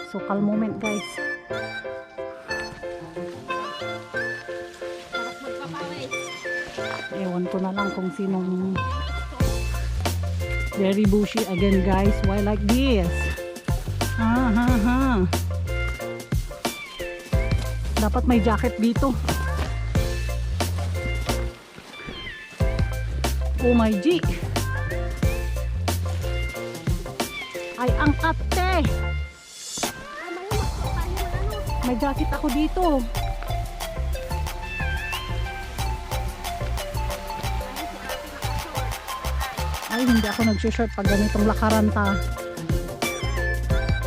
So calm moment guys. Ewan ko na lang kung sinong very bushy again guys. Why like this? Dapat may jacket dito. Oh my G. Ay ang kate. May jacket ako dito. Ay, hindi ako nag-short pag ganitong lakaran ta.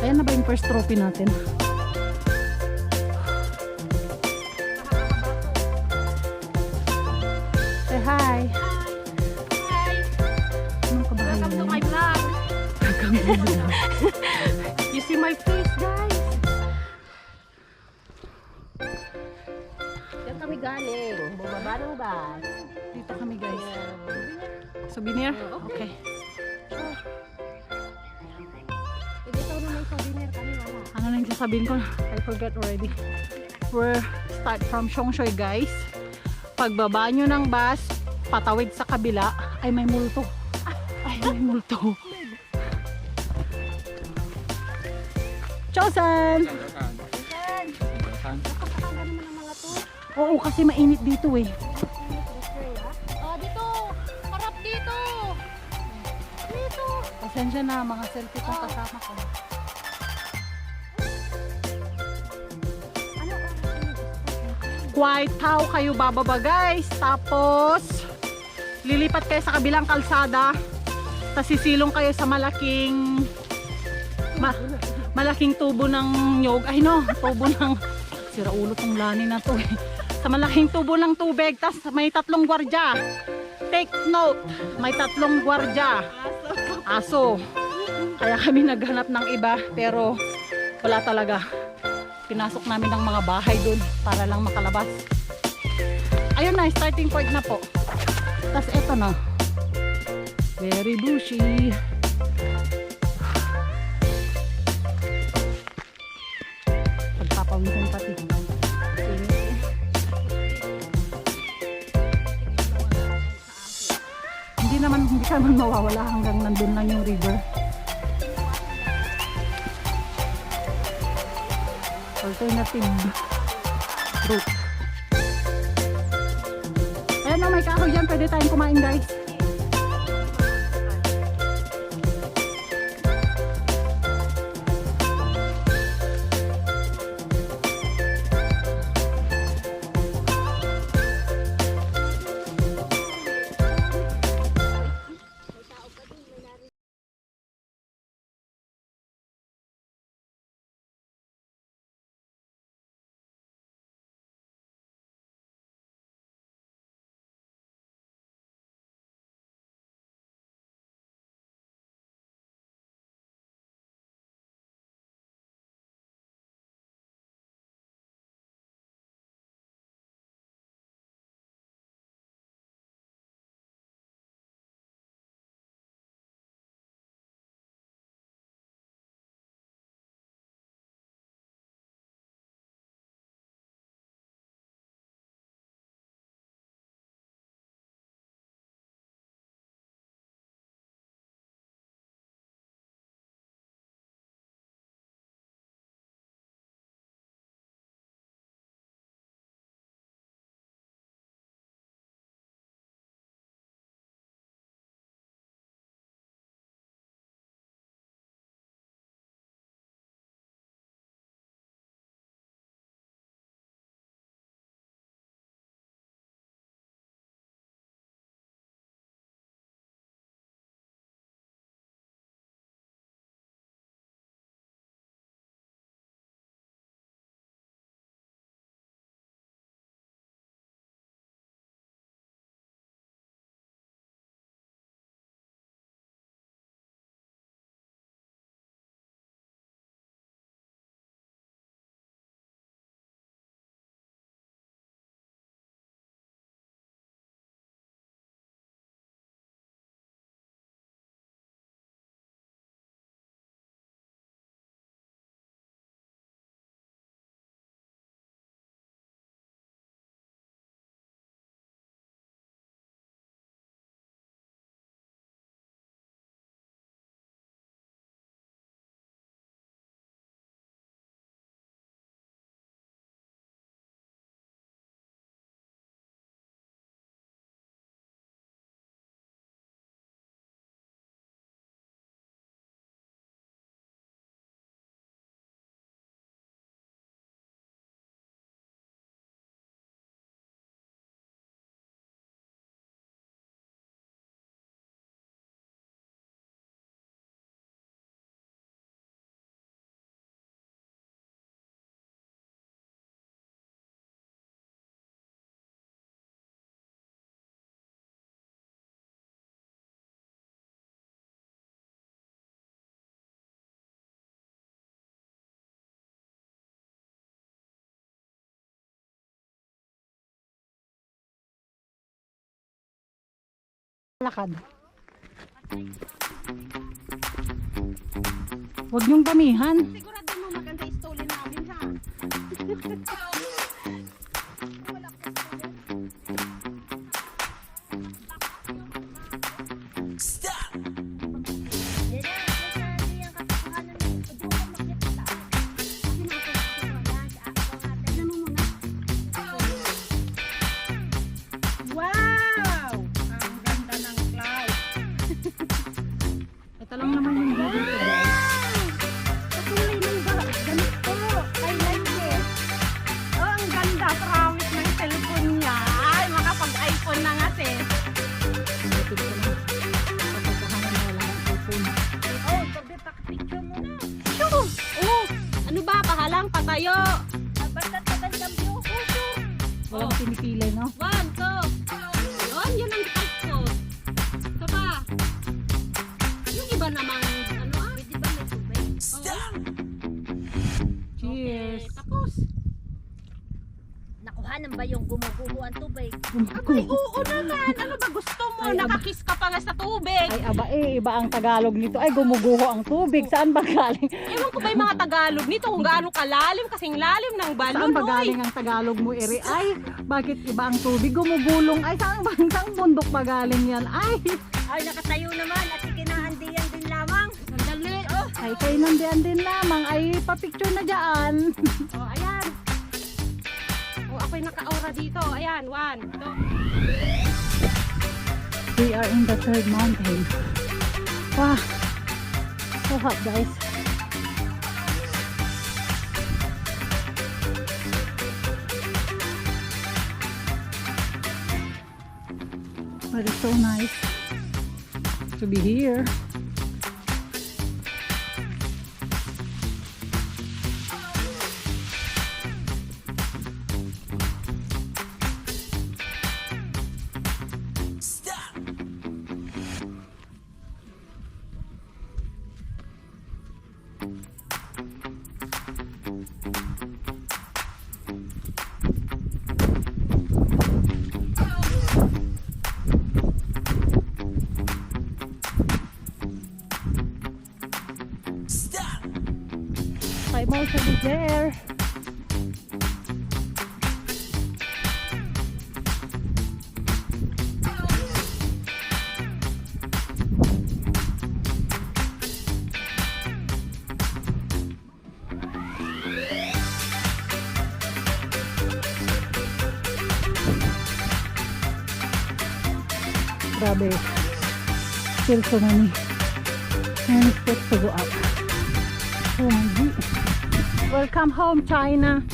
Ayan na ba yung first trophy natin? Say hi. Hi. Anong kabahay Welcome to na my yun? vlog. Welcome to my vlog. You see my face, guys. Diyan kami galing. Bumaba ng bus. Dito kami guys. Souvenir? Okay. Ito naman souvenir kami wala. Ano na yung sasabihin ko? I forgot already. We're start from Siongsoy guys. Pagbaba nyo ng bus, patawid sa kabila, ay may multo. Ay may multo. Chosan! Napakagano mo ng mga to. Oo, kasi mainit dito eh. Oh, dito. Harap dito. Dito. Pasensya na, mga selfie kong kasama ko. Ano oras yun? White Tao kayo bababa guys. Tapos, lilipat kayo sa kabilang kalsada. Tapos sisilong kayo sa malaking malaking tubo ng nyog. Ay no, tubo ng sira ulo tong lani na to eh. Sa malaking tubo ng tubig. Tapos may 3 gwardya. Take note, may 3 gwardya. Aso. Kaya kami naghanap ng iba pero wala talaga. Pinasok namin ng mga bahay dun para lang makalabas. Ayun na, starting point na po. Tapos eto na. Very bushy. Pagpapawisan pati. Hindi ka naman mawawala hanggang nandun lang yung river. Alternative route. Ayan na, may kahoy dyan. Pwede tayong kumain guys. Lakad. Huwag niyong damihan. Sigurado mo maganda yung stolen namin ha. Wow! Ang ganda ng cloud. Ito lang naman yung video ko. Patuloy ng ganito. I like it. Oh, ang ganda. Promise ng cellphone niya. Ay, makapag-iPhone na nga sis. Lapit ko na. Pagkakahanan na wala ang iPhone. Oh, pag-picture mo na. Sure. Oh, ano ba? Pahalang patayo. Basta't magandang view. Oh, sure. Walang pinipili, no? 1, 2. Yun ang type ko. Ito pa. Yung iba namang, ano ah? Pwede ba may tubig? Oo. Cheers! Tapos. Nakuhanan ba yung gumuguho ang tubig? Ay, Oo naman. Ano ba gusto mo? Ay, Nakakiss ka pa nga sa tubig. Ay, aba iba ang Tagalog nito. Ay, gumuguho ang tubig. Saan ba galing? Ewan ko ba yung mga Tagalog nito kung gaano kalalim, kasing lalim ng balon. Saan ba galing ang Tagalog mo, Eri? Ay, bakit iba ang tubig? Gumugulong. Ay, saan bundok ba galing yan? Ay, Ay, nakatayo naman at ikinaandiyan din lamang. Sandali. Oh, ay kay nandiyan din lamang. Ay, papicture na dyan. oh ayan. Oh, ako'y naka-aura dito. Ayan, 1, 2. We are in the third mountain. Wow, so hot, guys. But it's so nice to be here. I'm also there. Grabe. Still so many. And steps to go up. Oh my God. Welcome home, China.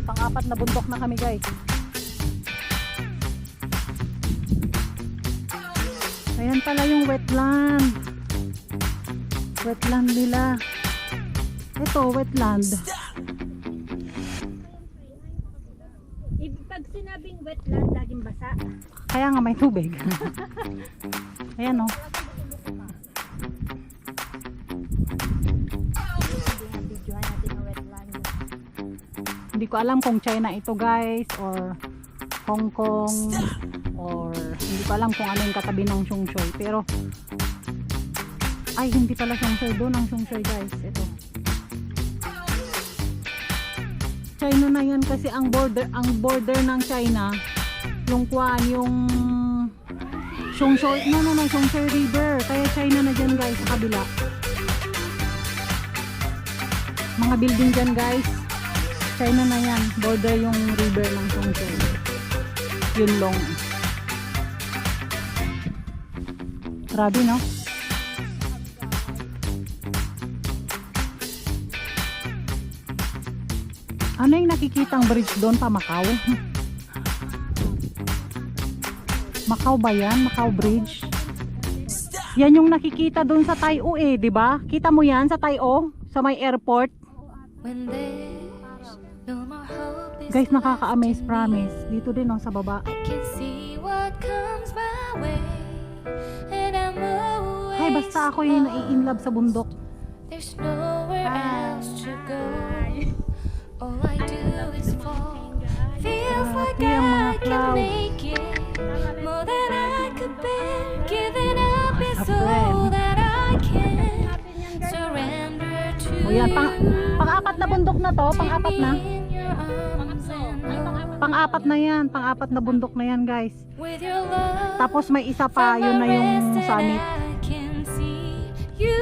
Pang-apat na bundok na kami, guys. Ayan pala yung wetland. Wetland nila. Ito, wetland. Pag sinabing wetland, laging basa. Kaya nga may tubig. Ayan, oh. Hindi ko alam kung China ito, guys, or Hong Kong, or hindi ko alam kung ano yung katabi ng Sungshoy. Pero ay, hindi pala Sungshoy, doon ang Sungshoy, guys. Ito China na yan kasi ang border ng China yung yung Sungshoy, no, Sungshoy River, kaya China na dyan, guys, sa kabila. Mga building dyan, guys, China na yan, border yung river ng Sungshoy, yun long. Grabe, no? Ano yung nakikitang bridge doon pa Macau? Macau ba yan? Macau Bridge? Yan yung nakikita doon sa Tai-O eh, di ba? Kita mo yan sa Tai-O? Sa may airport? Guys, nakaka-amaze, promise. Dito din, oh, sa baba. Ay, basta ako yung nai-inlove sa bundok. There's nowhere else to go. All I do is fall. Feels like Grabe ang mga I can clouds. make it. more than I could bear. Giving up is a all friend. that I can surrender to O yan, you. pang-apat na bundok na to, pang-apat na. In your arms and Pang-apat na yan, pang-apat na bundok na yan guys. with your love. Tapos may isa pa, yun na yung summit. I can see you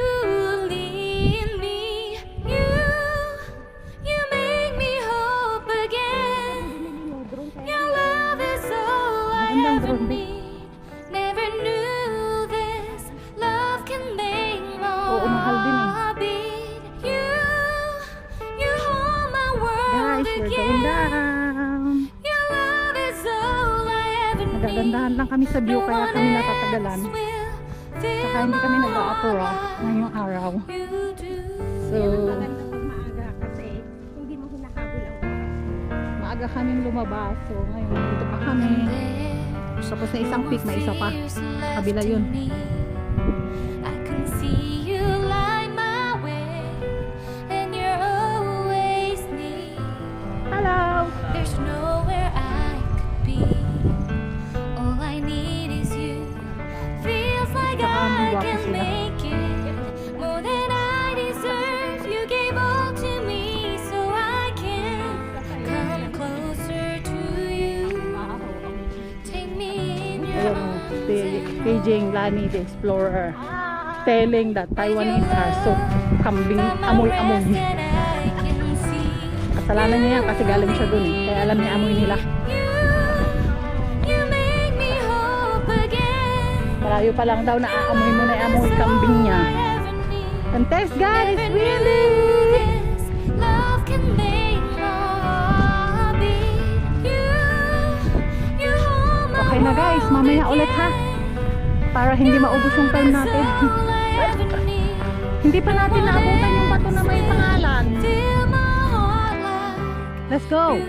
lead me. You make me hope again. Your love is all I Magandang ever drone, babe. need. Never knew this love can make my Oo, mahal din eh. heart beat. You hold my world Guys, we're going again. down. Your love is all I ever need. Nagagandahan lang kami sa view kaya kami natatagalan. Tsaka hindi kami nag-aapura ngayong araw. So, Maganda pag maaga kasi hindi mo hinahabol ang oras. maaga kaming lumabas. So, ngayon dito pa kami. Tapos na isang peak, may isa pa. Kabila yun. I can see you light my way, and you're always near. Hello! There's nowhere I could be. All I need is you. Feels like Tsaka ang I gwapo can sila. make it more than I deserve. You gave all to me so I can come closer to you. Take me in your Ayun, arms. Beijing Lani the Explorer telling that Taiwanese are so kambing amoy-amoy. Kasalanan niya yan kasi galing siya dun eh. Kaya alam niya amoy nila. You make me hope again. Malayo pa lang daw na aamoy mo na yung amoy kambing niya. And thanks God, it's really. Love can make my heart beat. You hold my Okay na guys, mamaya ulit ha. Para hindi maubos yung time natin. Hindi pa natin naabutan yung bato na may pangalan. Let's go!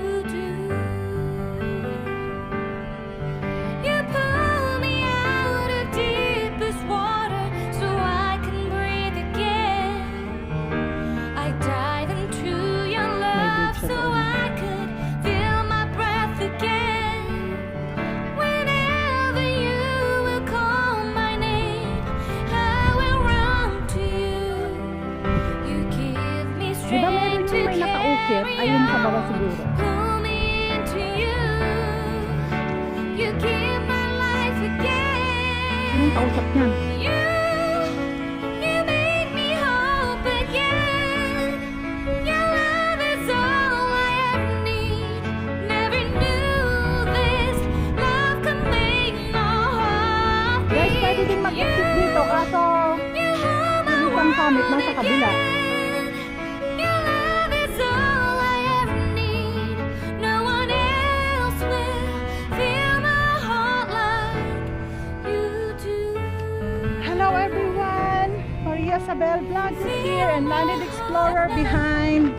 You pull me out of deepest water so I can breathe again. I dive into your love siya so doon. I could feel my breath again. Whenever you will call my name, I will run to you. You give me Diba meron strength to yung may nakaukit? carry Ayun sa baba on. siguro. Pull me into you. You give my life again. Anong kausap niyan? You make me hope again. Your love is all I ever need. Never knew this love could make my heart Guys, beat. pwede din mag-exit dito kaso You hold my yung isang summit nasa kabila. Your love is all I ever need. No one else will fill my heart like you do. Hello everyone! Maria Sabel Vlogs is here and Landed Explorer behind.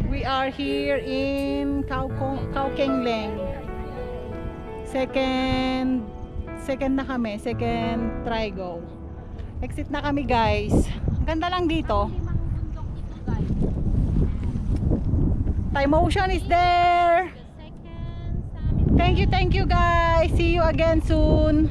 We are here in Kaohsiung. Second na kami, second try go. Exit na kami guys. Ang ganda lang dito. Thai Motion is there. Thank you guys. See you again soon.